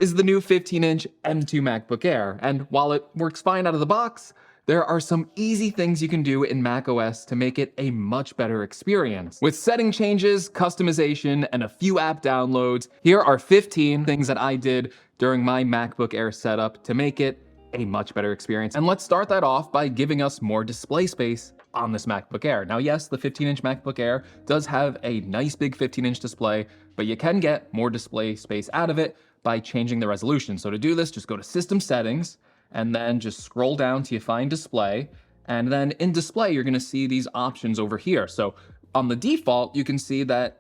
is the new 15-inch M2 MacBook Air, and while it works fine out of the box, there are some easy things you can do in macOS to make it a much better experience. With setting changes, customization, and a few app downloads, here are 15 things that I did during my MacBook Air setup to make it a much better experience. And let's start that off by giving us more display space on this MacBook Air. Now, yes, the 15-inch MacBook Air does have a nice big 15-inch display, but you can get more display space out of it by changing the resolution. So to do this, just go to System Settings, and then just scroll down till you find Display. And then in Display, you're gonna see these options over here. So on the default, you can see that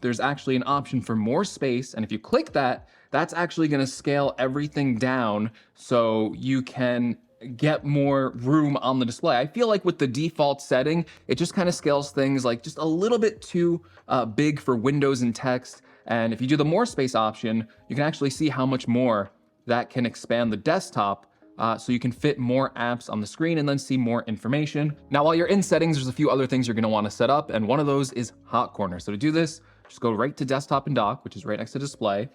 there's actually an option for more space. And if you click that, that's actually gonna scale everything down so you can get more room on the display. I feel like with the default setting, it just kind of scales things like just a little bit too big for windows and text. And if you do the more space option, you can actually see how much more that can expand the desktop so you can fit more apps on the screen and then see more information. Now, while you're in settings, there's a few other things you're gonna wanna set up, and one of those is hot corner. So to do this, just go right to desktop and dock, which is right next to display,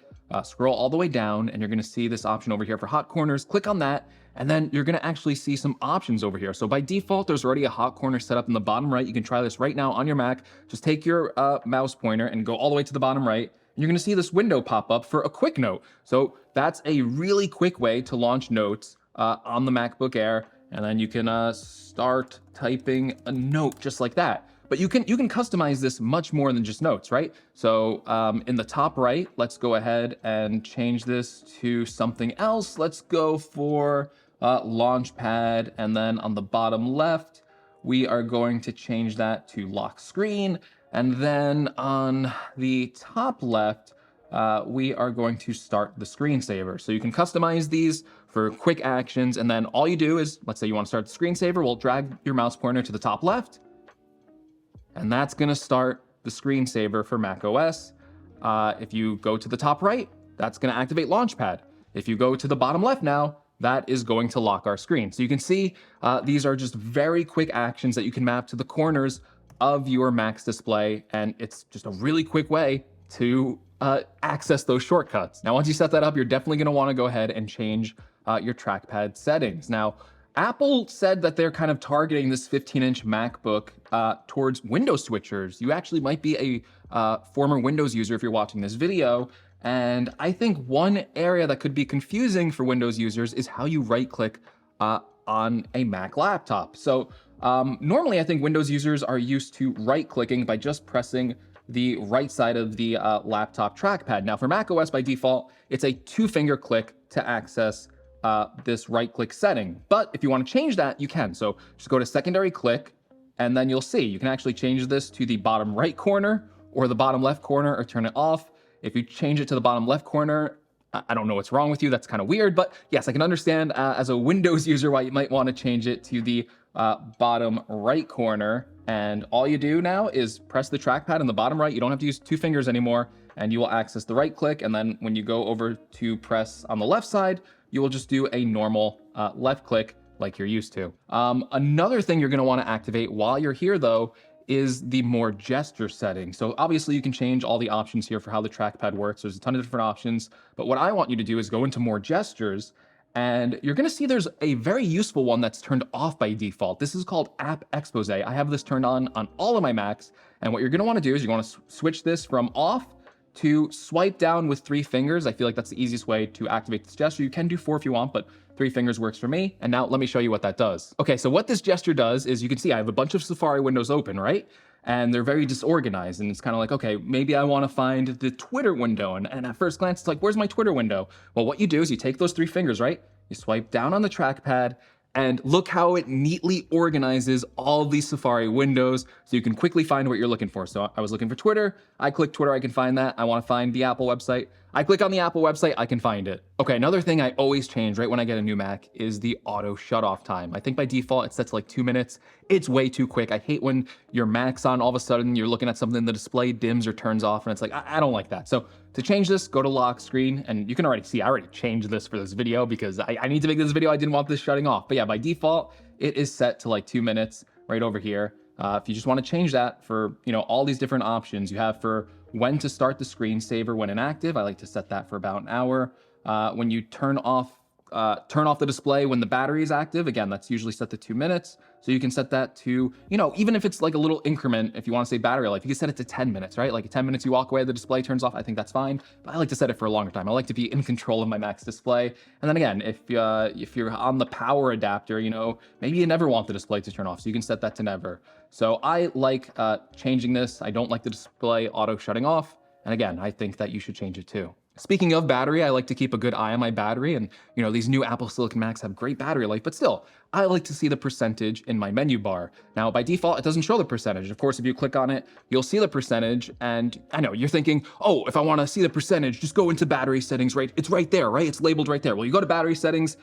scroll all the way down, and you're gonna see this option over here for hot corners. Click on that, and then you're gonna actually see some options over here. So by default, there's already a hot corner set up in the bottom right. You can try this right now on your Mac. Just take your mouse pointer and go all the way to the bottom right, and you're gonna see this window pop up for a quick note. So that's a really quick way to launch notes on the MacBook Air, and then you can start typing a note just like that. But you can customize this much more than just notes, right? So in the top right, let's go ahead and change this to something else. Let's go for Launchpad, and then on the bottom left, we are going to change that to lock screen. And then on the top left, we are going to start the screensaver. So you can customize these for quick actions, and then all you do is, let's say you want to start the screensaver, we'll drag your mouse pointer to the top left, and that's gonna start the screensaver for macOS. If you go to the top right, that's gonna activate Launchpad. If you go to the bottom left now, that is going to lock our screen. So you can see these are just very quick actions that you can map to the corners of your Mac's display, and it's just a really quick way to access those shortcuts. Now, once you set that up, you're definitely gonna wanna go ahead and change your trackpad settings. Now, Apple said that they're kind of targeting this 15-inch MacBook towards Windows switchers. You actually might be a former Windows user if you're watching this video, and I think one area that could be confusing for Windows users is how you right-click on a Mac laptop. So normally, I think Windows users are used to right-clicking by just pressing the right side of the laptop trackpad. Now, for macOS by default, it's a two-finger click to access this right-click setting. But if you want to change that, you can. So just go to secondary click, and then you'll see you can actually change this to the bottom right corner or the bottom left corner, or turn it off. If you change it to the bottom left corner, I don't know what's wrong with you. That's kind of weird, but yes, I can understand as a Windows user why you might want to change it to the bottom right corner. And all you do now is press the trackpad in the bottom right. You don't have to use two fingers anymore, and you will access the right click. And then when you go over to press on the left side, you will just do a normal left click like you're used to. Another thing you're gonna wanna activate while you're here though is the more gesture setting. So obviously you can change all the options here for how the trackpad works. There's a ton of different options, but what I want you to do is go into more gestures, and you're gonna see there's a very useful one that's turned off by default. This is called App Expose. I have this turned on all of my Macs, and what you're gonna wanna do is you wanna switch this from off to swipe down with 3 fingers. I feel like that's the easiest way to activate this gesture. You can do 4 if you want, but 3 fingers works for me. And now let me show you what that does. Okay, so what this gesture does is you can see I have a bunch of Safari windows open, right? And they're very disorganized, and it's kind of like, okay, maybe I want to find the Twitter window. And at first glance, it's like, where's my Twitter window? Well, what you do is you take those 3 fingers, right? You swipe down on the trackpad, and look how it neatly organizes all of these Safari windows so you can quickly find what you're looking for. So I was looking for Twitter, I click Twitter, I can find that. I want to find the Apple website, I click on the Apple website, I can find it. Okay, another thing I always change right when I get a new Mac is the auto shut off time. I think by default it's set to like 2 minutes. It's way too quick. I hate when your Mac's on, all of a sudden you're looking at something, the display dims or turns off, and it's like, I don't like that. So to change this, go to lock screen, and you can already see I already changed this for this video because I need to make this video. I didn't want this shutting off. But yeah, by default, it is set to like 2 minutes right over here. If you just want to change that for, all these different options you have for when to start the screensaver when inactive, I like to set that for about an hour. when you turn off the display when the battery is active. Again, that's usually set to 2 minutes. So you can set that to, even if it's like a little increment, if you want to say battery life, you can set it to 10 minutes, right? Like at 10 minutes you walk away, the display turns off. I think that's fine, but I like to set it for a longer time. I like to be in control of my Mac's display. And then again, if you're on the power adapter, maybe you never want the display to turn off, so you can set that to never. So I like changing this. I don't like the display auto shutting off. And again, I think that you should change it too. Speaking of battery, I like to keep a good eye on my battery, and these new Apple Silicon Macs have great battery life, but still, I like to see the percentage in my menu bar. Now, by default, it doesn't show the percentage. Of course, if you click on it, you'll see the percentage, and I know you're thinking, oh, if I want to see the percentage, just go into battery settings, right? It's right there, right? It's labeled right there. Well, you go to battery settings,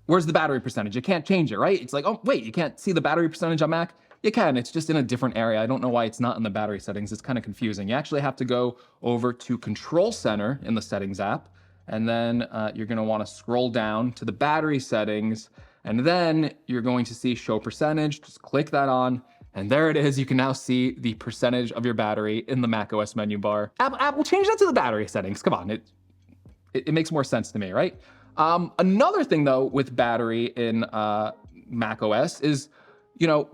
where's the battery percentage? You can't change it, right? It's like, oh, wait, you can't see the battery percentage on Mac? You can, it's just in a different area. I don't know why it's not in the battery settings. It's kind of confusing. You actually have to go over to Control Center in the Settings app, and then you're gonna wanna scroll down to the battery settings, and then you're going to see Show Percentage. Just click that on, and there it is. You can now see the percentage of your battery in the macOS menu bar. Apple, change that to the battery settings. Come on, it makes more sense to me, right? Another thing though with battery in macOS is,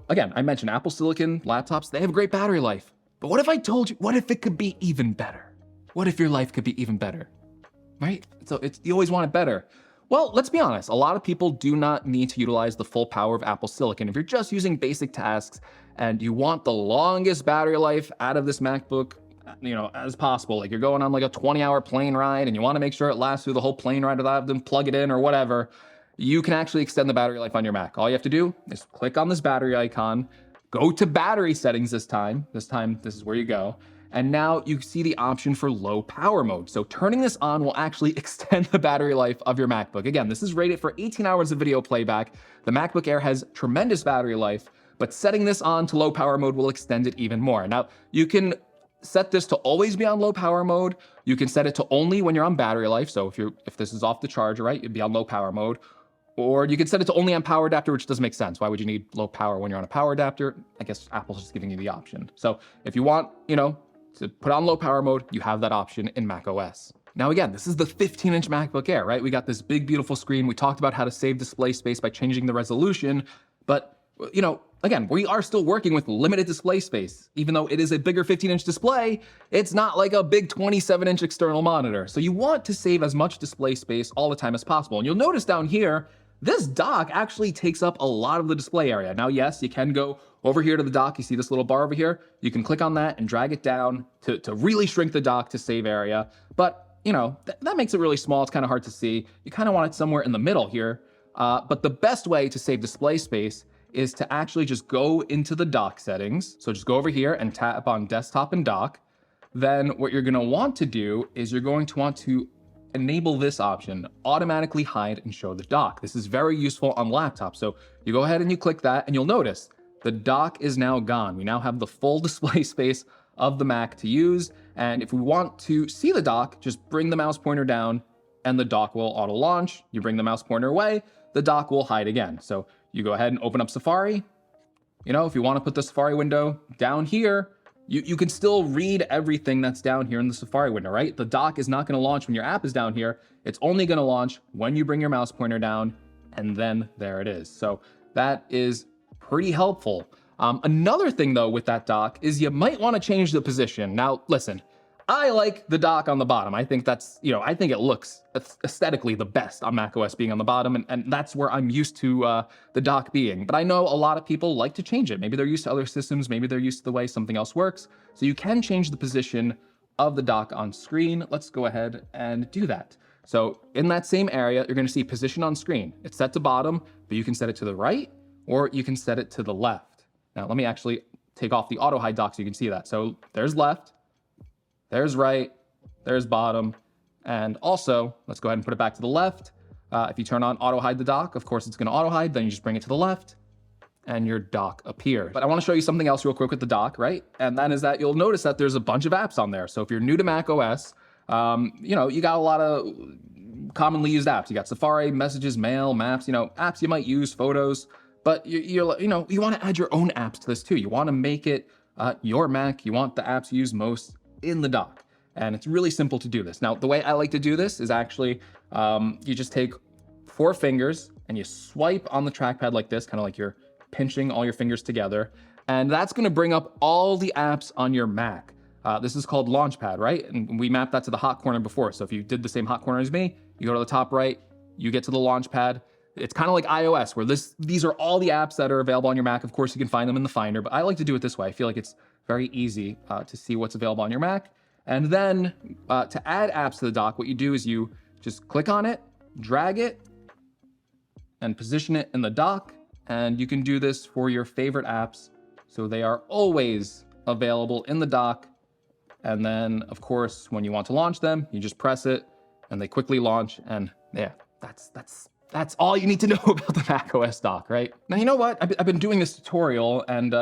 again, I mentioned Apple Silicon laptops, they have great battery life. But what if I told you, what if it could be even better? What if your life could be even better, right? So you always want it better. Well, let's be honest, a lot of people do not need to utilize the full power of Apple Silicon. If you're just using basic tasks and you want the longest battery life out of this MacBook, as possible, like you're going on like a 20-hour plane ride and you want to make sure it lasts through the whole plane ride without having to plug it in or whatever, you can actually extend the battery life on your Mac. All you have to do is click on this battery icon, go to battery settings this time, this is where you go, and now you see the option for low power mode. So turning this on will actually extend the battery life of your MacBook. Again, this is rated for 18 hours of video playback. The MacBook Air has tremendous battery life, but setting this on to low power mode will extend it even more. Now, you can set this to always be on low power mode. You can set it to only when you're on battery life. So if this is off the charger, right, you'd be on low power mode. Or you can set it to only on power adapter, which doesn't make sense. Why would you need low power when you're on a power adapter? I guess Apple's just giving you the option. So if you want, to put on low power mode, you have that option in macOS. Now again, this is the 15-inch MacBook Air, right? We got this big, beautiful screen. We talked about how to save display space by changing the resolution, but again, we are still working with limited display space. Even though it is a bigger 15-inch display, it's not like a big 27-inch external monitor. So you want to save as much display space all the time as possible. And you'll notice down here, this dock actually takes up a lot of the display area. Now, yes, you can go over here to the dock. You see this little bar over here? You can click on that and drag it down to really shrink the dock to save area. But, that makes it really small. It's kind of hard to see. You kind of want it somewhere in the middle here. But the best way to save display space is to actually just go into the dock settings. So just go over here and tap on Desktop and Dock. Then what you're gonna want to do is you're going to want to enable this option, automatically hide and show the dock. This is very useful on laptops. So you go ahead and you click that and you'll notice the dock is now gone. We now have the full display space of the Mac to use. And if we want to see the dock, just bring the mouse pointer down and the dock will auto launch. You bring the mouse pointer away, the dock will hide again. So you go ahead and open up Safari. If you want to put the Safari window down here, you can still read everything that's down here in the Safari window, right? The dock is not going to launch when your app is down here. It's only going to launch when you bring your mouse pointer down, and then there it is. So that is pretty helpful. Another thing though with that dock is you might want to change the position. Now, listen, I like the dock on the bottom. I think that's, I think it looks aesthetically the best on macOS being on the bottom, and that's where I'm used to the dock being. But I know a lot of people like to change it. Maybe they're used to other systems, maybe they're used to the way something else works. So you can change the position of the dock on screen. Let's go ahead and do that. So in that same area, you're gonna see position on screen. It's set to bottom, but you can set it to the right, or you can set it to the left. Now let me actually take off the auto hide dock so you can see that. So there's left, there's right, there's bottom, and also, let's go ahead and put it back to the left. If you turn on auto hide the dock, of course it's gonna auto hide, then you just bring it to the left, and your dock appears. But I wanna show you something else real quick with the dock, right? And that is that you'll notice that there's a bunch of apps on there. So if you're new to macOS, you got a lot of commonly used apps. You got Safari, Messages, Mail, Maps, apps you might use, Photos, but you wanna add your own apps to this too. You wanna make it your Mac, you want the apps you use most in the dock. And it's really simple to do this. Now, the way I like to do this is actually You just take 4 fingers and you swipe on the trackpad like this, kind of like you're pinching all your fingers together. And that's gonna bring up all the apps on your Mac. This is called Launchpad, right? And we mapped that to the hot corner before. So if you did the same hot corner as me, you go to the top right, you get to the Launchpad. It's kind of like iOS, where these are all the apps that are available on your Mac. Of course, you can find them in the Finder, but I like to do it this way. I feel like it's very easy to see what's available on your Mac. And then to add apps to the dock, what you do is you just click on it, drag it, and position it in the dock. And you can do this for your favorite apps, so they are always available in the dock. And then, of course, when you want to launch them, you just press it, and they quickly launch. And yeah, that's all you need to know about the macOS dock, right? Now, you know what? I've been doing this tutorial, and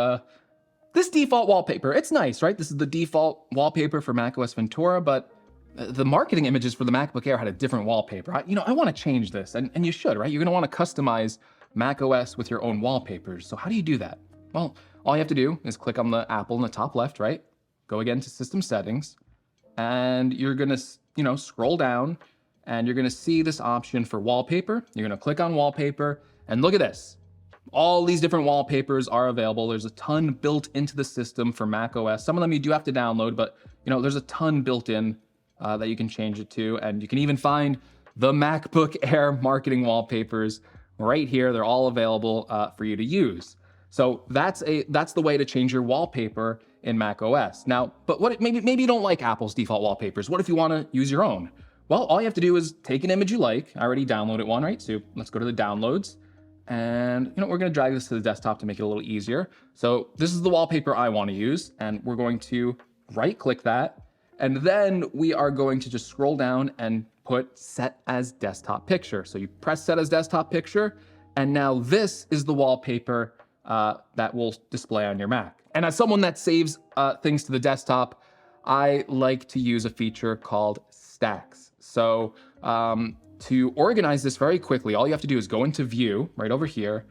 this default wallpaper, it's nice, right? This is the default wallpaper for macOS Ventura, but the marketing images for the MacBook Air had a different wallpaper. I want to change this, and you should, right? You're gonna want to customize macOS with your own wallpapers. So how do you do that? Well, all you have to do is click on the apple in the top left, right? Go again to System Settings, and you're gonna, scroll down, and you're gonna see this option for wallpaper. You're gonna click on wallpaper, and look at this. All these different wallpapers are available. There's a ton built into the system for macOS. Some of them you do have to download, but there's a ton built in that you can change it to. And you can even find the MacBook Air marketing wallpapers right here. They're all available for you to use. So that's the way to change your wallpaper in macOS. Now, but maybe you don't like Apple's default wallpapers. What if you want to use your own? Well, all you have to do is take an image you like. I already downloaded one, right? So let's go to the downloads. And we're gonna drag this to the desktop to make it a little easier. So this is the wallpaper I wanna use, and we're going to right click that. And then we are going to just scroll down and put set as desktop picture. So you press set as desktop picture, and now this is the wallpaper that will display on your Mac. And as someone that saves things to the desktop, I like to use a feature called stacks. So to organize this very quickly, all you have to do is go into View right over here,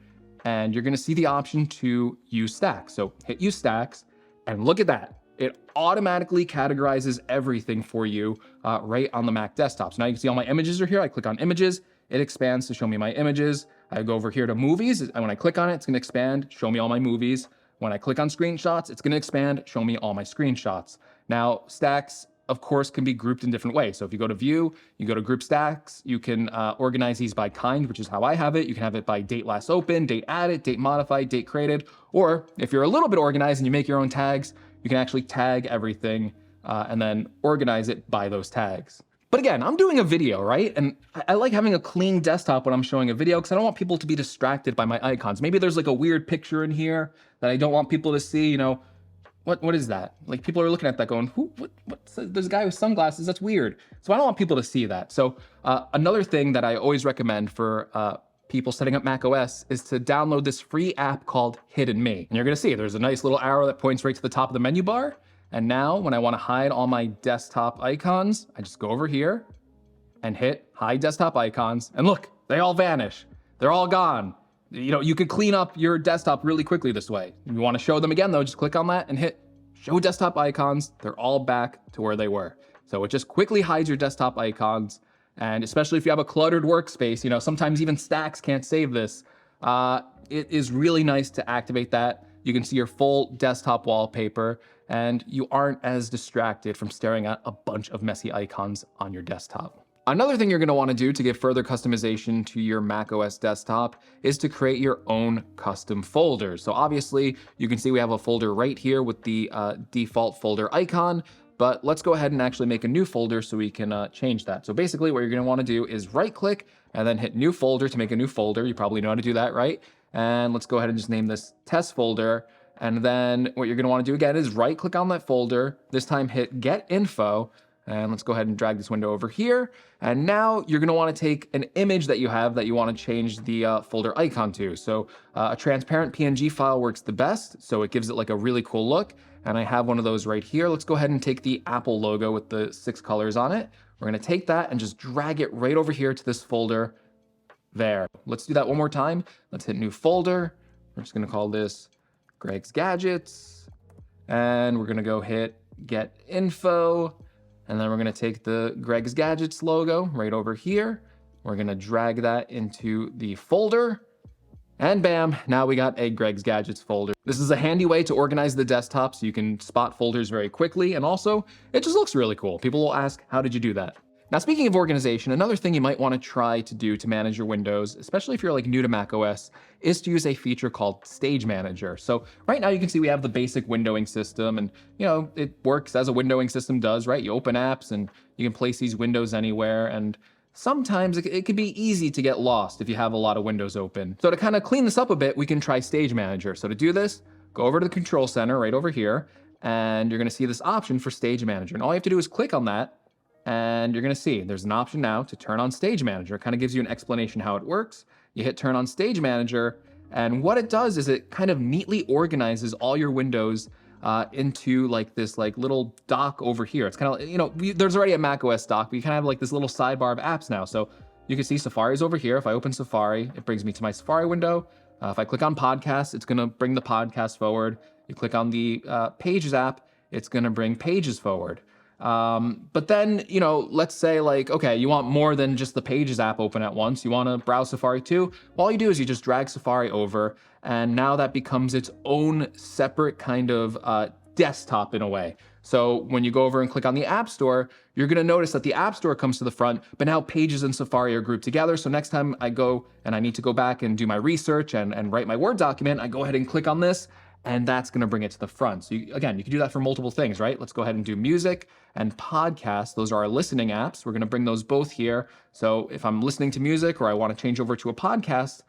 and you're gonna see the option to use stacks. So hit use stacks, and look at that. It automatically categorizes everything for you right on the Mac desktop. So now you can see all my images are here. I click on images, it expands to show me my images. I go over here to movies, and when I click on it, it's gonna expand, show me all my movies. When I click on screenshots, it's gonna expand, show me all my screenshots. Now, stacks, of course, can be grouped in different ways. So if you go to View, you go to Group Stacks, you can organize these by kind, which is how I have it. You can have it by date last opened, date added, date modified, date created. Or if you're a little bit organized and you make your own tags, you can actually tag everything and then organize it by those tags. But again, I'm doing a video, right? And I like having a clean desktop when I'm showing a video because I don't want people to be distracted by my icons. Maybe there's like a weird picture in here that I don't want people to see, What is that? Like, people are looking at that going, there's a guy with sunglasses, that's weird. So I don't want people to see that. So another thing that I always recommend for people setting up macOS is to download this free app called Hidden Me. And you're gonna see there's a nice little arrow that points right to the top of the menu bar. And now when I wanna hide all my desktop icons, I just go over here and hit hide desktop icons. And look, they all vanish. They're all gone. You can clean up your desktop really quickly this way. If you want to show them again though, just click on that and hit show desktop icons. They're all back to where they were. So it just quickly hides your desktop icons. And especially if you have a cluttered workspace, sometimes even stacks can't save this. It is really nice to activate that. You can see your full desktop wallpaper, and you aren't as distracted from staring at a bunch of messy icons on your desktop. Another thing you're going to want to do to give further customization to your macOS desktop is to create your own custom folders. So obviously you can see we have a folder right here with the default folder icon, but let's go ahead and actually make a new folder so we can change that. So basically what you're going to want to do is right click and then hit new folder to make a new folder. You probably know how to do that, right? And let's go ahead and just name this test folder. And then what you're going to want to do again is right click on that folder, this time hit get info. And let's go ahead and drag this window over here. And now you're gonna wanna take an image that you have that you wanna change the folder icon to. So a transparent PNG file works the best, so it gives it like a really cool look. And I have one of those right here. Let's go ahead and take the Apple logo with the 6 colors on it. We're gonna take that and just drag it right over here to this folder there. Let's do that one more time. Let's hit new folder. We're just gonna call this Greg's Gadgets. And we're gonna go hit get info. And then we're gonna take the Greg's Gadgets logo right over here, We're gonna drag that into the folder. And bam, now we got a Greg's Gadgets folder. This is a handy way to organize the desktop so you can spot folders very quickly, and also, it just looks really cool. People will ask, how did you do that? Now, speaking of organization, another thing you might want to try to do to manage your windows, especially if you're like new to macOS, is to use a feature called Stage Manager. So right now you can see we have the basic windowing system, and it works as a windowing system does, right? You open apps and you can place these windows anywhere, and sometimes it can be easy to get lost if you have a lot of windows open. So to kind of clean this up a bit, we can try Stage Manager. So to do this, go over to the Control Center right over here, and you're gonna see this option for Stage Manager. And all you have to do is click on that, and you're gonna see there's an option now to turn on Stage Manager. It kind of gives you an explanation how it works. You hit turn on Stage Manager, and what it does is it kind of neatly organizes all your windows into like this little dock over here. It's kind of, there's already a macOS dock, but you kind of have like this little sidebar of apps now. So you can see Safari's over here. If I open Safari, it brings me to my Safari window. If I click on podcasts, it's gonna bring the podcast forward. You click on the Pages app, it's gonna bring Pages forward. But then, let's say okay, you want more than just the Pages app open at once. You want to browse Safari too. Well, all you do is you just drag Safari over, and now that becomes its own separate kind of desktop in a way. So when you go over and click on the App Store, you're going to notice that the App Store comes to the front, but now Pages and Safari are grouped together. So next time I go and I need to go back and do my research and write my Word document, I go ahead and click on this, and that's going to bring it to the front. So again, you can do that for multiple things, right? Let's go ahead and do music and podcasts. Those are our listening apps. We're going to bring those both here. So if I'm listening to music or I want to change over to a podcast,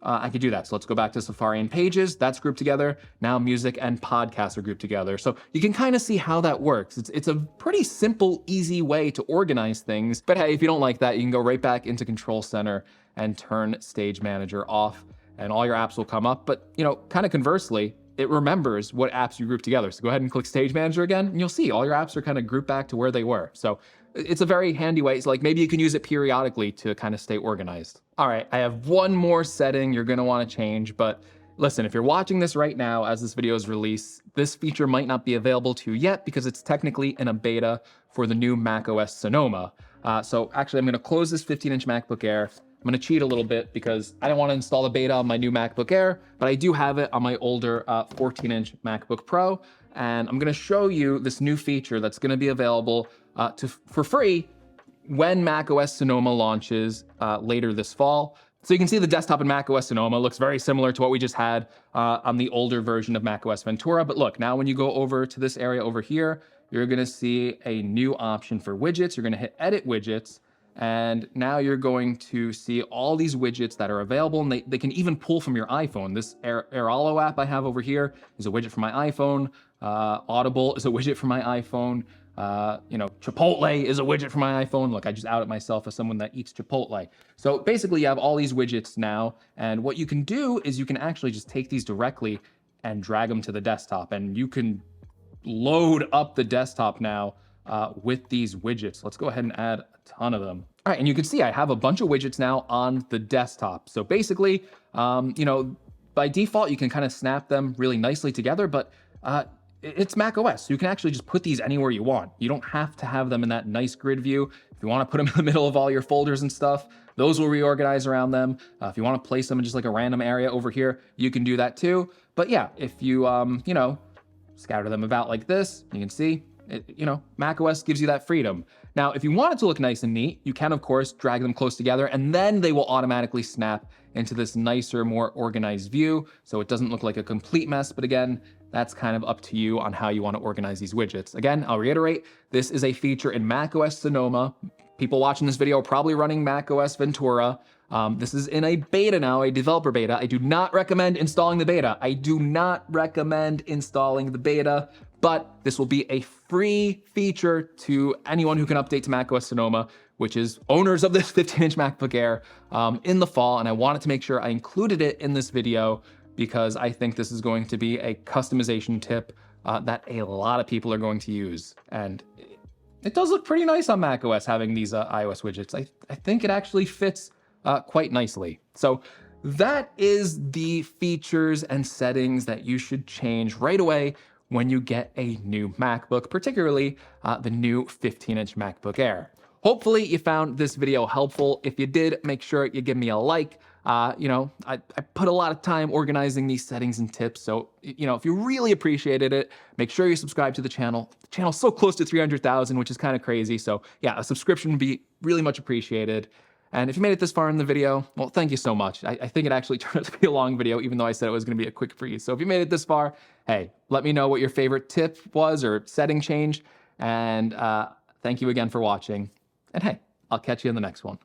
I could do that. So let's go back to Safari and Pages. That's grouped together. Now music and podcasts are grouped together. So you can kind of see how that works. It's a pretty simple, easy way to organize things. But hey, if you don't like that, you can go right back into Control Center and turn Stage Manager off, and all your apps will come up. But kind of conversely, it remembers what apps you group together. So go ahead and click Stage Manager again, and you'll see all your apps are kind of grouped back to where they were. So it's a very handy way. So maybe you can use it periodically to kind of stay organized. All right, I have one more setting you're gonna wanna change, but listen, if you're watching this right now as this video is released, this feature might not be available to you yet because it's technically in a beta for the new macOS Sonoma. So actually, I'm gonna close this 15-inch MacBook Air. I'm gonna cheat a little bit because I don't wanna install the beta on my new MacBook Air, but I do have it on my older 14-inch MacBook Pro. And I'm gonna show you this new feature that's gonna be available for free when macOS Sonoma launches later this fall. So you can see the desktop in macOS Sonoma looks very similar to what we just had on the older version of macOS Ventura. But look, now when you go over to this area over here, you're gonna see a new option for widgets. You're gonna hit Edit Widgets, and now you're going to see all these widgets that are available, and they can even pull from your iPhone. This Airalo app I have over here is a widget for my iPhone. Audible is a widget for my iPhone. Chipotle is a widget for my iPhone. Look, I just outed myself as someone that eats Chipotle. So basically you have all these widgets now, and what you can do is you can actually just take these directly and drag them to the desktop, and you can load up the desktop now with these widgets. Let's go ahead and add a ton of them. All right, and you can see I have a bunch of widgets now on the desktop. So basically, by default, you can kind of snap them really nicely together, but it's macOS, so you can actually just put these anywhere you want. You don't have to have them in that nice grid view. If you want to put them in the middle of all your folders and stuff, those will reorganize around them. If you want to place them in just like a random area over here, you can do that too. But yeah, if you, scatter them about like this, you can see, macOS gives you that freedom. Now, if you want it to look nice and neat, you can, of course, drag them close together, and then they will automatically snap into this nicer, more organized view, so it doesn't look like a complete mess. But again, that's kind of up to you on how you want to organize these widgets. Again, I'll reiterate, this is a feature in macOS Sonoma. People watching this video are probably running macOS Ventura. This is in a beta now, a developer beta. I do not recommend installing the beta. But this will be a free feature to anyone who can update to macOS Sonoma, which is owners of this 15-inch MacBook Air in the fall. And I wanted to make sure I included it in this video because I think this is going to be a customization tip that a lot of people are going to use. And it does look pretty nice on macOS having these iOS widgets. I think it actually fits quite nicely. So that is the features and settings that you should change right away when you get a new MacBook, particularly the new 15-inch MacBook Air. Hopefully you found this video helpful. If you did, make sure you give me a like. I put a lot of time organizing these settings and tips, so if you really appreciated it, make sure you subscribe to the channel. The channel's so close to 300,000, which is kind of crazy, so yeah, a subscription would be really much appreciated. And if you made it this far in the video, well, thank you so much. I think it actually turned out to be a long video, even though I said it was going to be a quick freeze. So if you made it this far, hey, let me know what your favorite tip was or setting change, and thank you again for watching. And hey, I'll catch you in the next one.